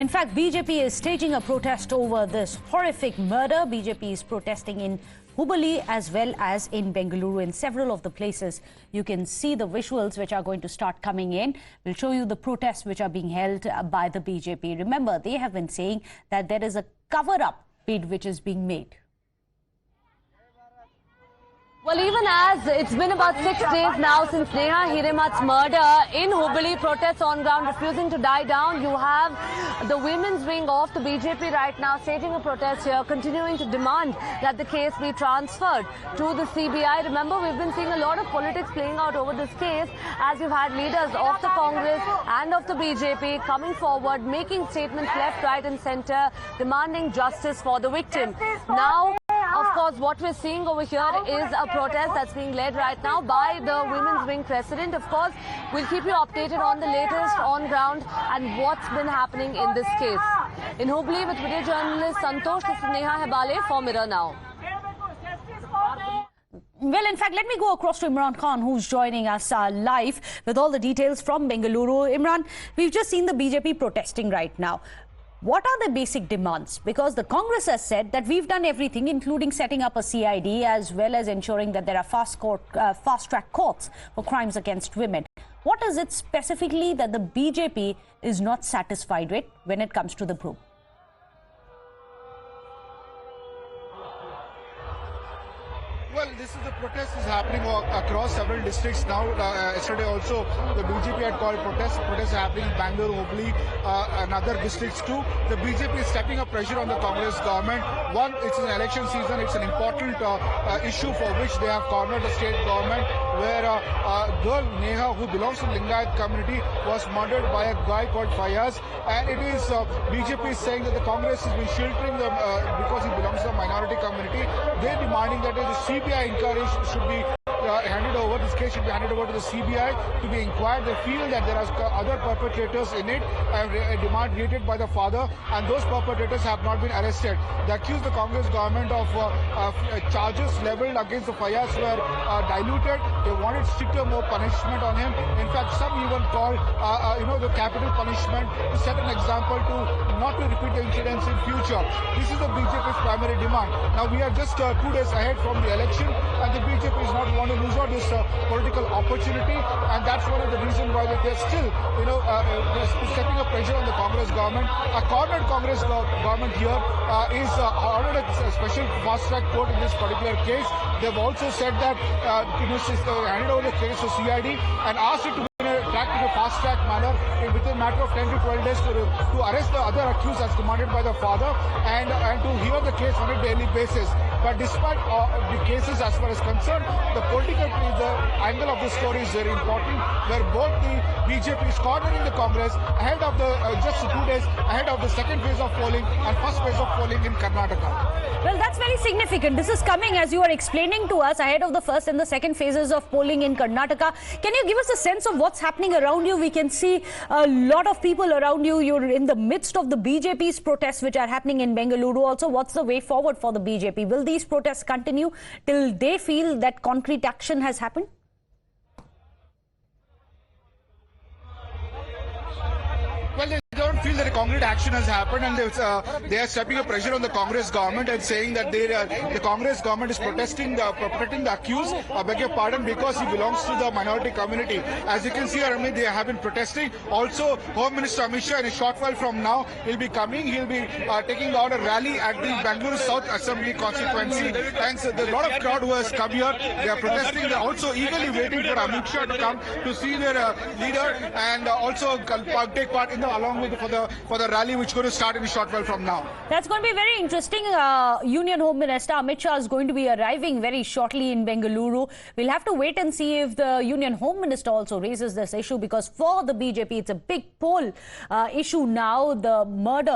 In fact, BJP is staging a protest over this horrific murder. BJP is protesting in Hubballi as well as in Bengaluru. In several of the places, you can see the visuals which are going to start coming in. We'll show you the protests which are being held by the BJP. Remember, they have been saying that there is a cover-up bid which is being made. Well, even as it's been about 6 days now since Neha Hiremath's murder, in Hubballi, protests on ground refusing to die down. You have the women's wing of the BJP right now staging a protest here, continuing to demand that the case be transferred to the CBI. Remember, we've been seeing a lot of politics playing out over this case as you've had leaders of the Congress and of the BJP coming forward, making statements left, right and centre, demanding justice for the victim. Now, of course, what we're seeing over here is a protest that's being led right now by the Women's Wing President. Of course, we'll keep you updated on the latest on ground and what's been happening in this case. In Hubballi with video journalist Santosh, this is Neha Hebale for Mirror Now. Well, in fact, let me go across to Imran Khan, who's joining us live with all the details from Bengaluru. Imran, we've just seen the BJP protesting right now. What are the basic demands? Because the Congress has said that we've done everything, including setting up a CID, as well as ensuring that there are fast-track courts for crimes against women. What is it specifically that the BJP is not satisfied with when it comes to the probe? Well, the protest is happening across several districts now. Yesterday also, the BJP had called protests happening in Bangalore, Hubballi, and other districts too. The BJP is stepping up pressure on the Congress government. One, it's an election season. It's an important issue for which they have cornered the state government, where girl Neha, who belongs to the Lingayat community, was murdered by a guy called Fayaz. And it is BJP is saying that the Congress has been sheltering them because he belongs to the minority community. They're demanding that the CBI inquiry should be handed over. This case should be handed over to the CBI to be inquired. They feel that there are other perpetrators in it, a demand created by the father, and those perpetrators have not been arrested. They accuse the Congress government of charges leveled against the Fayaz were diluted. They wanted stricter, more punishment on him. In fact, some even called, the capital punishment to set an example to not to repeat the incidents in future. This is the BJP's primary demand. Now, we are just 2 days ahead from the election, and the BJP is not want to lose out this political opportunity, and that's one of the reasons why they're still, setting up pressure on the Congress government. A cornered Congress government here is ordered a special fast-track court in this particular case. They've also said that handed over the case to CID and asked it to be tracked in a fast-track manner within a matter of 10 to 12 days to arrest the other accused as demanded by the father and to hear the case on a daily basis. But despite the cases as far as concerned, the angle of the story is very important, where both the BJP is cornering the Congress ahead of just 2 days ahead of the second phase of polling and first phase of polling in Karnataka. Well, that's very significant. This is coming, as you are explaining to us, ahead of the first and the second phases of polling in Karnataka. Can you give us a sense of what's happening around you? We can see a lot of people around you. You're in the midst of the BJP's protests which are happening in Bengaluru. Also, what's the way forward for the BJP? Will these protests continue till they feel that concrete action has happened? Well, they don't feel that a concrete action has happened, and they are stepping up pressure on the Congress government and saying that the Congress government is protecting the accused, I beg your pardon, because he belongs to the minority community. As you can see, Armin, they have been protesting. Also, Home Minister Amit Shah, in a short while from now, he'll be coming. He'll be taking out a rally at the Bangalore South Assembly constituency. And so there's a lot of crowd who has come here. They are protesting. They're also eagerly waiting for Amit Shah to come to see their leader and also take part in along with for the rally which is going to start in a short while from now. That's going to be very interesting. Union Home Minister Amit Shah is going to be arriving very shortly in Bengaluru. We'll have to wait and see if the Union Home Minister also raises this issue, because for the BJP it's a big poll issue now.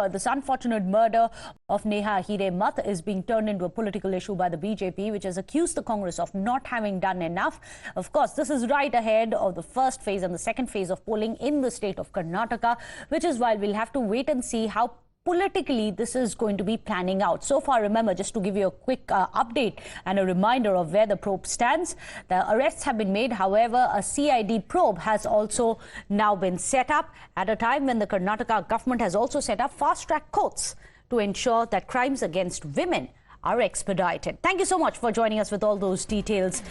This unfortunate murder of Neha Hiremath is being turned into a political issue by the BJP, which has accused the Congress of not having done enough. Of course, this is right ahead of the first phase and the second phase of polling in the state of Karnataka, which is why we'll have to wait and see how politically this is going to be planning out. So far, remember, just to give you a quick update and a reminder of where the probe stands, the arrests have been made. However, a CID probe has also now been set up at a time when the Karnataka government has also set up fast-track courts to ensure that crimes against women are expedited. Thank you so much for joining us with all those details.